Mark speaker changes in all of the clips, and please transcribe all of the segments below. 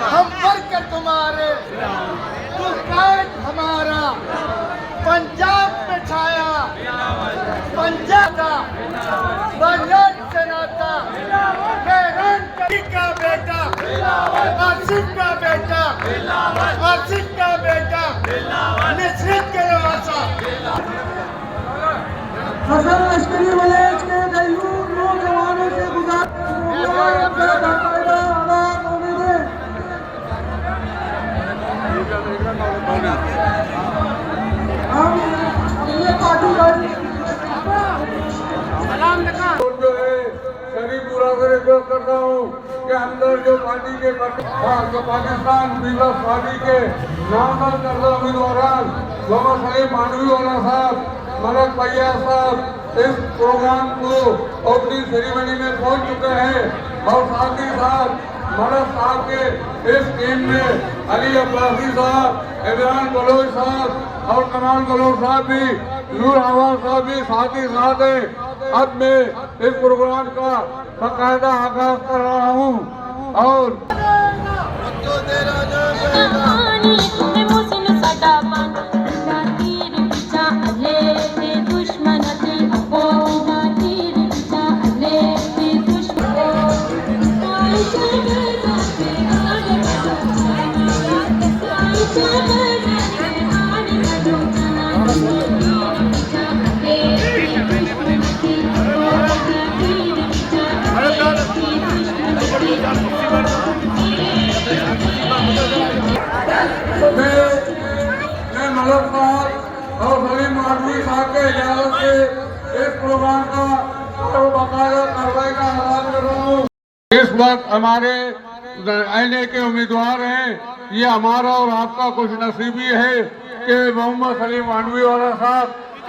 Speaker 1: हम वर्कर तुम्हारे, तू कायद हमारा। पंजाब में छाया पंजाब का बंगाल से नाता, मेहरान का बेटा, आसिफ का बेटा, आसिफ का बेटा, निश्चित के नवासा।
Speaker 2: फसल लश्करी वलेज के गयूर नौजवानों से गुजार
Speaker 3: जो है सभी पूरा से रिक्वेस्ट करता हूँ कि अंदर जो पार्टी के जो पाकिस्तान पीपल्स पार्टी के नामजद करदा उम्मीदवार मोहम्मद सलीम मांडवी वाला साहब, मलक भैया साहब इस प्रोग्राम को ओपनिंग सेरेमनी में पहुंच चुके हैं और साथ ही साथ मलक साहब के इस टीम में अली अब्बासी साहब, इमरान बलोच साहब और कमाल बलोच साहब भी, नूर आवाज साहब भी साथ ही साथ है। अब मैं इस प्रोग्राम का बाकायदा आगाज कर रहा हूँ और मैं मलक साहब और सलीम मांडवी साहब के इजाजत से इस प्रोग्राम का बाकायदा कार्रवाई का आगाज कर रहा हूँ। इस वक्त हमारे एनए के उम्मीदवार हैं, ये हमारा और आपका कुछ नसीबी है कि मोहम्मद सलीम मांडवी वाला साहब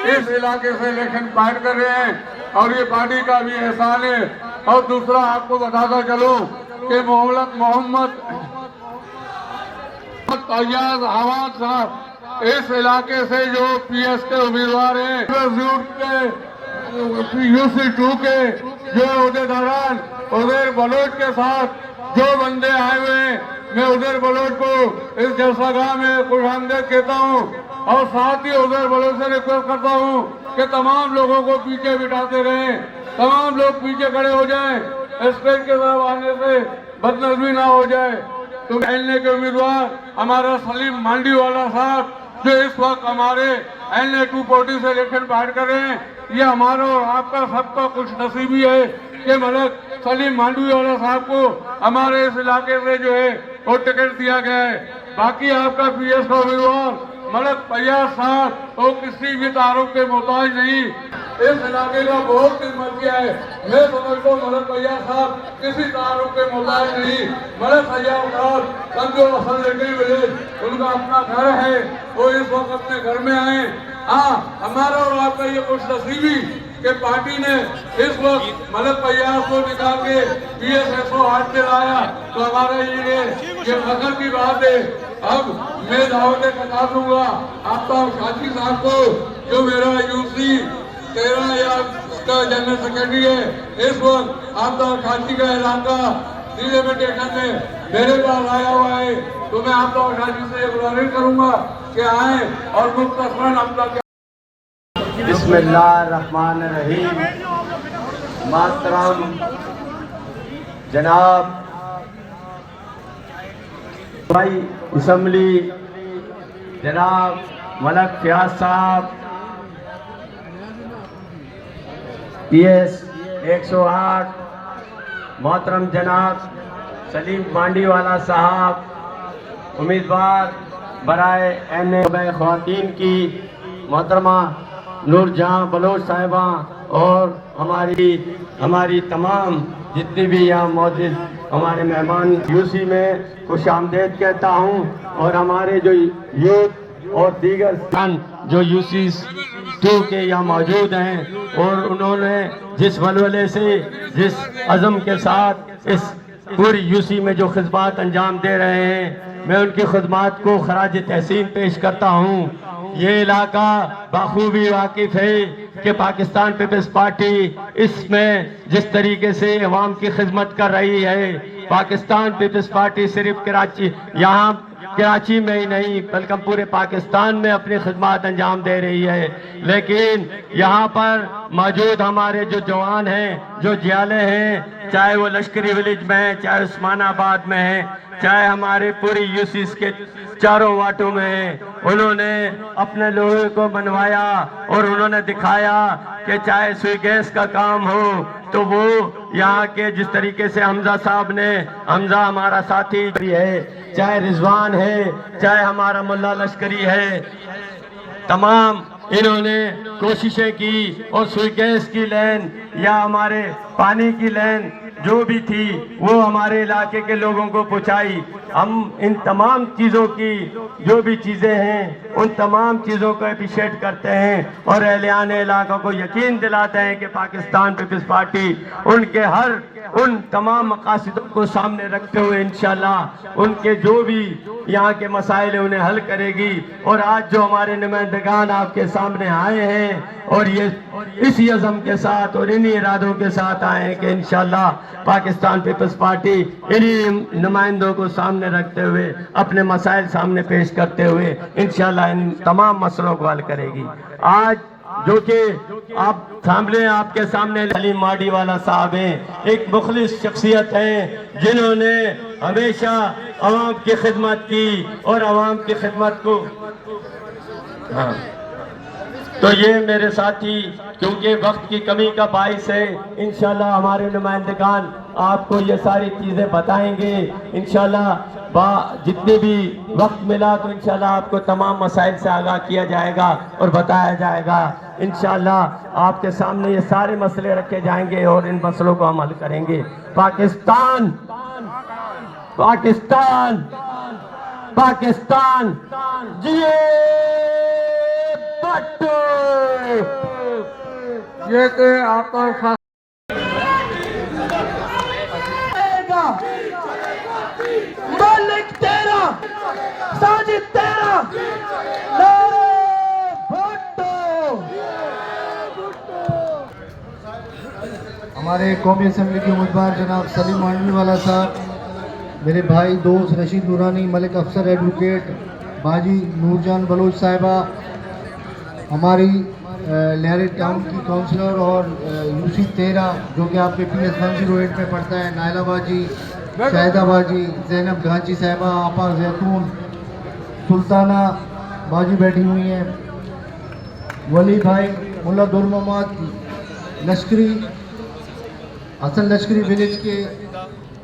Speaker 3: इस इलाके से इलेक्शन फाइट कर रहे हैं और ये पार्टी का भी एहसान है। और दूसरा आपको बताता चलो कि मोहम्मद तैयार आवाज साहब इस इलाके से जो पीएस के उम्मीदवार हैं, यूसी2 के जो उहदेदारान उदैर बलोच के साथ जो बंदे आए हुए हैं, मैं उदैर बलोच को इस जलसागाह में खुशामदीद कहता हूँ और साथ ही उदैर बलोच से रिक्वेस्ट करता हूँ कि तमाम लोगों को पीछे बिठाते रहें, तमाम लोग पीछे खड़े हो जाएं, स्टेज के तरफ आने से बदनजमी ना हो जाए। तो एनए के उम्मीदवार हमारा सलीम मांडवी वाला साहब जो इस वक्त हमारे NA2 पार्टी से इलेक्शन फाइट कर रहे हैं, ये हमारा और आपका सबका कुछ नसीबी है कि मलक सलीम मांडवी वाला साहब को हमारे इस इलाके से जो है वो टिकट दिया गया है। बाकी आपका पीएस का उम्मीदवार मलक भैया साहब वो किसी भी तारुफ के मोहताज नहीं, इस इलाके का बहुत खिदमत किया है। मैं समझता हूँ मलक भैया साहब किसी तारुफ के मोहताज नहीं। मलक भैया साहब समझो असल लेके विलेज उनका अपना घर है, वो इस वक्त अपने घर में आए। हाँ, हमारा और आपका ये कुछ नसीबी कि पार्टी ने इस वक्त मलक भैया को निकाल के PSSO हाथ में लाया, तो हमारा ये फखर की बात है। अब मैं दावत बता दूंगा आपका शादी साहब को जो मेरा यूसी 13 या उसका जनरल सेक्रेटरी है, इस वक्त आपका शादी का इलाका डिलिमिटेशन में मेरे पास आया हुआ है, तो मैं आपका शादी से गुजारिश करूंगा कि आए और मुख्तसरन अपना
Speaker 4: बिस्मिल्लाहिर्रहमानिर्रहीम। मोहतरम जनाब भाई असम्बली जनाब मलक फयाज साहब, PS 108, मोहतरम जनाब सलीम मांडीवाला साहब, उम्मीदवार बराए एन ख़वातीन की मोहतरमा नूरजहां बलोच साहिबा और हमारी तमाम जितनी भी यहाँ मौजूद हमारे मेहमान यूसी में खुशामदीद कहता हूँ। और हमारे जो यूथ और दीगर जो यूसी 2 के यहाँ मौजूद हैं और उन्होंने जिस वलवले से जिस अज़म के साथ इस पूरी यूसी में जो खिदमत अंजाम दे रहे हैं, मैं उनकी खिदमत को खराज तहसीन पेश करता हूँ। ये इलाका बखूबी वाकिफ है कि पाकिस्तान पीपल्स पार्टी इसमें जिस तरीके से अवाम की खिदमत कर रही है, पाकिस्तान पीपल्स पार्टी सिर्फ कराची में ही नहीं बल्कि पूरे पाकिस्तान में अपनी खिदमत अंजाम दे रही है। लेकिन यहाँ पर मौजूद हमारे जो जवान हैं, जो जियाले हैं, चाहे वो लश्करी विलेज में हैं, चाहे उस्मानाबाद में हैं, चाहे हमारे पूरी यूसीस के चारों वाटों में हैं, उन्होंने अपने लोगों को मनवाया और उन्होंने दिखाया कि चाहे सुई गैस का काम हो तो वो यहाँ के जिस तरीके से हमजा हमारा साथी है, चाहे रिजवान है, चाहे हमारा मुल्ला लश्करी है, तमाम इन्होंने कोशिशें की और सुई गैस की लाइन या हमारे पानी की लाइन जो भी थी वो हमारे इलाके के लोगों को पहुंचाई। हम इन तमाम चीज़ों की जो भी चीज़ें हैं उन तमाम चीज़ों को अप्रिशिएट करते हैं और अहलियान इलाका को यकीन दिलाते हैं कि पाकिस्तान पीपल्स पार्टी उनके हर उन तमाम मकासदों को सामने रखते हुए इंशाल्लाह उनके जो भी यहाँ के मसाइल हैं उन्हें हल करेगी। और आज जो हमारे नुमाइंदगान आपके सामने आए हैं और ये इसी अज़म के साथ और इन्हीं इरादों के साथ आए हैं कि इंशाल्लाह पाकिस्तान पीपल्स पार्टी इन्हीं नुमाइंदों को सामने रखते हुए अपने मसाइल सामने पेश करते हुए इंशाल्लाह इन तमाम मसलों को हल करेगी। आज जो कि आप सामने आपके सामने सलीम मांडीवाला साहब हैं, एक मुखलिस शख्सियत हैं जिन्होंने हमेशा अवाम की खिदमत की और अवाम की खिदमत को तो ये मेरे साथी क्योंकि वक्त की कमी का बाइस है, इंशाल्लाह हमारे नुमाइंदगान आपको ये सारी चीज़ें बताएंगे। इंशाल्लाह जितने भी वक्त मिला तो इंशाल्लाह आपको तमाम मसाइल से आगाह किया जाएगा और बताया जाएगा। इंशाल्लाह आपके सामने ये सारे मसले रखे जाएंगे और इन मसलों को हम हल करेंगे। पाकिस्तान पाकिस्तान पाकिस्तान जिए भट्टो।
Speaker 3: ये के आपका
Speaker 2: मालिक तेरा, साजिद तेरा, नारे भट्टो।
Speaker 1: हमारे कौमी असम्बली के उम्मीदवार जनाब सलीम मांडीवाला साहब, मेरे भाई दोस्त रशीद नूरानी, मलिक अफसर एडवोकेट, बाजी नूरजहां बलोच साहिबा, हमारी लहरे टाउन की काउंसलर और यूसी 13 जो कि आपके PS108 में पढ़ता है, नायला बाजी, शाहिदा बाजी, जैनब घांची साहिबा, आपा जैतून, सुल्ताना बाजी बैठी हुई हैं, वली भाई, मुल्ला दुर मोहम्मद लश्करी, हसन लश्करी विलेज के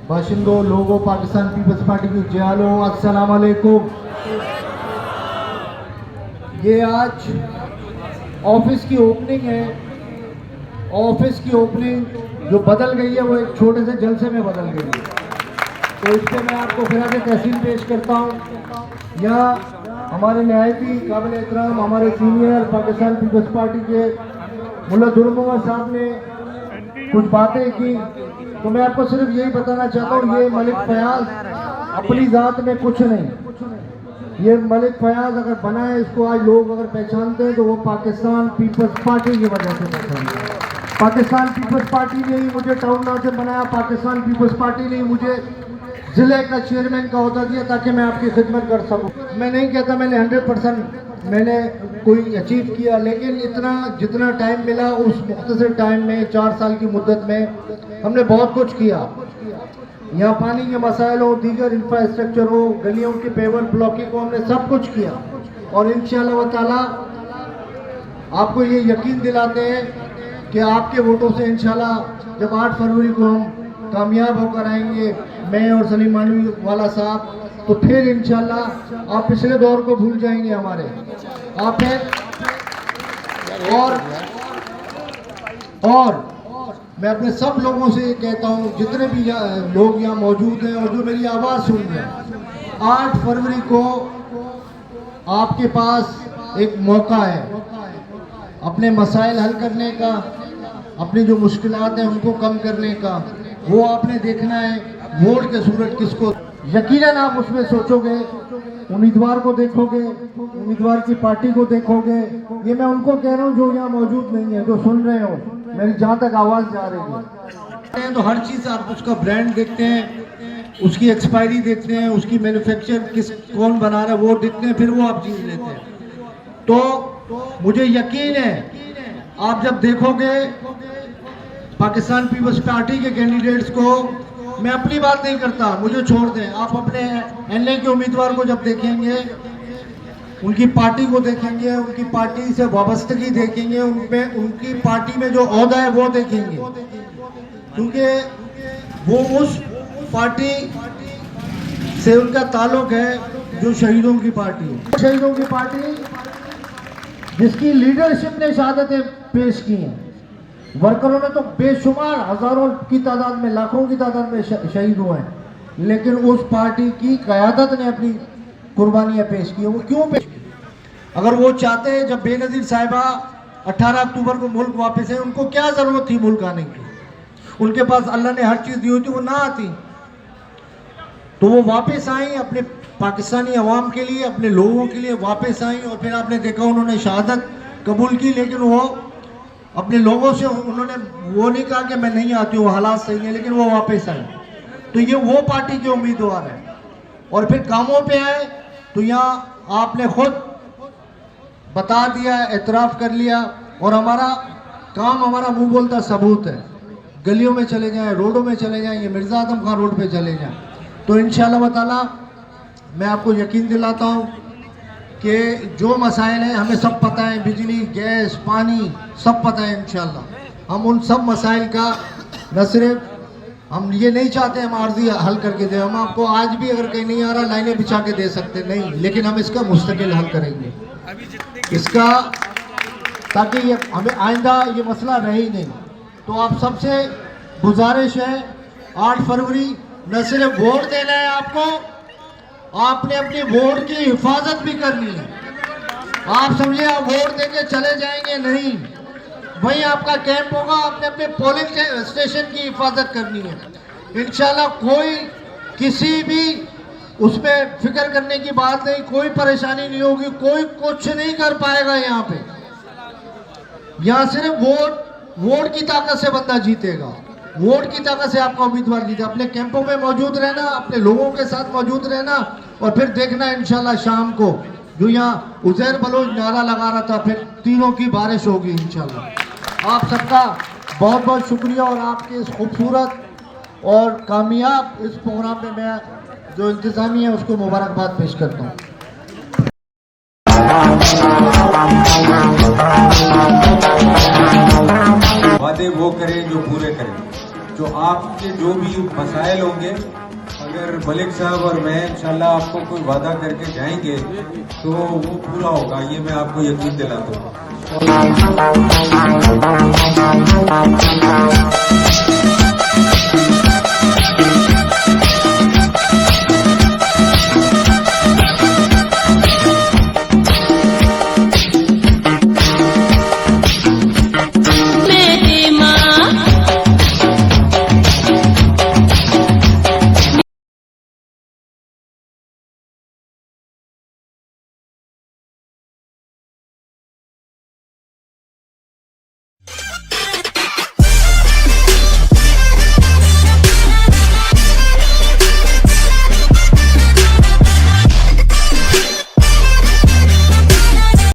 Speaker 1: बाशिंदों, लोगों, पाकिस्तान पीपल्स पार्टी के जियालों, अस्सलाम वालेकुम। ये आज ऑफिस की ओपनिंग है। ऑफिस की ओपनिंग जो बदल गई है वो एक छोटे से जलसे में बदल गई है, तो इस पर मैं आपको खिराज तहसीन पेश करता हूँ। यहाँ हमारे नहायती काबिल एहतराम हमारे सीनियर पाकिस्तान पीपल्स पार्टी के मुल्ला दुर मोहम्मद साहब ने कुछ बातें की, तो मैं आपको सिर्फ यही बताना चाहता हूँ, ये मलिक फयाज अपनी ज़ात में कुछ नहीं, ये मलिक फयाज अगर बना है, इसको आज लोग अगर पहचानते हैं तो वो पाकिस्तान पीपल्स पार्टी की वजह से पहचानते हैं। पाकिस्तान पीपल्स पार्टी ने ही मुझे टाउन नाज़िम बनाया, पाकिस्तान पीपल्स पार्टी ने ही मुझे ज़िले का चेयरमैन का अहदा दिया ताकि मैं आपकी खिदमत कर सकूं। मैं नहीं कहता मैंने 100% मैंने कोई अचीव किया, लेकिन इतना जितना टाइम मिला उस मुख्तसर टाइम में 4 साल की मुद्दत में हमने बहुत कुछ किया। यहाँ पानी के मसाइल हो, दीगर इंफ्रास्ट्रक्चर हो, गलियों के पेवर ब्लॉकिंग को, हमने सब कुछ किया। और इंशाअल्लाह व ताला आपको ये यकीन दिलाते हैं कि आपके वोटों से इंशाअल्लाह जब 8 फरवरी को हम कामयाब होकर आएंगे मैं और सलीम मानवी वाला साहब, तो फिर इंशाल्लाह आप पिछले दौर को भूल जाएंगे हमारे। आप हैं और मैं अपने सब लोगों से ये कहता हूँ, जितने भी लोग यहाँ मौजूद हैं और जो मेरी आवाज़ सुन रहे हैं, 8 फरवरी को आपके पास एक मौका है अपने मसाइल हल करने का, अपनी जो मुश्किलात हैं उनको कम करने का। वो आपने देखना है वोट के सूरत किसको, यकीनन आप उसमें सोचोगे, उम्मीदवार को देखोगे, उम्मीदवार की पार्टी को देखोगे। ये मैं उनको कह रहा हूँ जो यहाँ मौजूद नहीं है, जो सुन रहे हो, मेरी जहाँ तक आवाज़ जा रही है, तो हर चीज़ आप उसका ब्रांड देखते हैं, उसकी एक्सपायरी देखते हैं, उसकी मैन्युफैक्चर कौन बना रहा है वो देखते हैं, फिर वो आप चीज़ लेते हैं। तो मुझे यकीन है आप जब देखोगे पाकिस्तान पीपल्स पार्टी के कैंडिडेट्स को, मैं अपनी बात नहीं करता, मुझे छोड़ दें, आप अपने एनए के उम्मीदवार को जब देखेंगे, उनकी पार्टी को देखेंगे, उनकी पार्टी से वाबस्तगी देखेंगे, उनमें उनकी पार्टी में जो ओहदा है वो देखेंगे, क्योंकि वो उस पार्टी से उनका ताल्लुक है जो शहीदों की पार्टी है। शहीदों की पार्टी जिसकी लीडरशिप ने शहादतें पेश की हैं, वर्करों ने तो बेशुमार हजारों की तादाद में, लाखों की तादाद में शहीद हुए हैं, लेकिन उस पार्टी की क़यादत ने अपनी कुर्बानियां पेश की। वो क्यों पेश की? अगर वो चाहते हैं, जब बेनज़ीर साहिबा 18 अक्टूबर को मुल्क वापस है, उनको क्या ज़रूरत थी मुल्क आने की? उनके पास अल्लाह ने हर चीज़ दी होती, वो ना आती। तो वो वापस आई, अपने पाकिस्तानी अवाम के लिए, अपने लोगों के लिए वापस आई, और फिर आपने देखा उन्होंने शहादत कबूल की, लेकिन वो अपने लोगों से उन्होंने वो नहीं कहा कि मैं नहीं आती हूँ, हालात सही है, लेकिन वो वापस आए। तो ये वो पार्टी के उम्मीदवार हैं। और फिर कामों पे आए तो यहाँ आपने खुद बता दिया, एतराफ़ कर लिया, और हमारा काम, हमारा मुंह बोलता सबूत है। गलियों में चले जाएं, रोडों में चले जाएं, ये मिर्ज़ा आदम खान रोड पे चले जाएं, तो इंशाअल्लाह ताला मैं आपको यकीन दिलाता हूँ कि जो मसाइल हैं हमें सब पता है, बिजली, गैस, पानी सब पता है। इंशाअल्लाह हम उन सब मसाइल का न सिर्फ हम ये नहीं चाहते हम आर्जी हल करके दें, हम आपको आज भी अगर कहीं नहीं आ रहा लाइनें बिछा के दे सकते नहीं, लेकिन हम इसका मुस्तकिल हल करेंगे इसका, ताकि ये हमें आइंदा ये मसला रहे ही नहीं। तो आप सबसे गुजारिश है, 8 फरवरी न सिर्फ वोट देना है आपको, आपने अपनी वोट की हिफाजत भी करनी है। आप समझिए आप वोट देके चले जाएंगे नहीं, वहीं आपका कैंप होगा, आपने अपने पोलिंग स्टेशन की हिफाजत करनी है। इंशाल्लाह कोई किसी भी उसमें फिक्र करने की बात नहीं, कोई परेशानी नहीं होगी, कोई कुछ नहीं कर पाएगा। यहाँ पे यहाँ सिर्फ वोट की ताकत से बंदा जीतेगा, वोट की ताकत से आपका उम्मीदवार जीतेगा। अपने कैंपों में मौजूद रहना, अपने लोगों के साथ मौजूद रहना, और फिर देखना इंशाल्लाह शाम को जो यहाँ उज़ैर बलोच नारा लगा रहा था, फिर तीनों की बारिश होगी इंशाल्लाह। आप सबका बहुत बहुत शुक्रिया, और आपके इस खूबसूरत और कामयाब इस प्रोग्राम में मैं जो इंतज़ामी है उसको मुबारकबाद पेश करता हूँ।
Speaker 5: वादे वो करें जो पूरे करें, जो आपके जो भी मसाइल होंगे, अगर मलिक साहब और मैं इंशाल्लाह आपको कोई वादा करके जाएंगे तो वो पूरा होगा, ये मैं आपको यकीन दिलाता हूँ।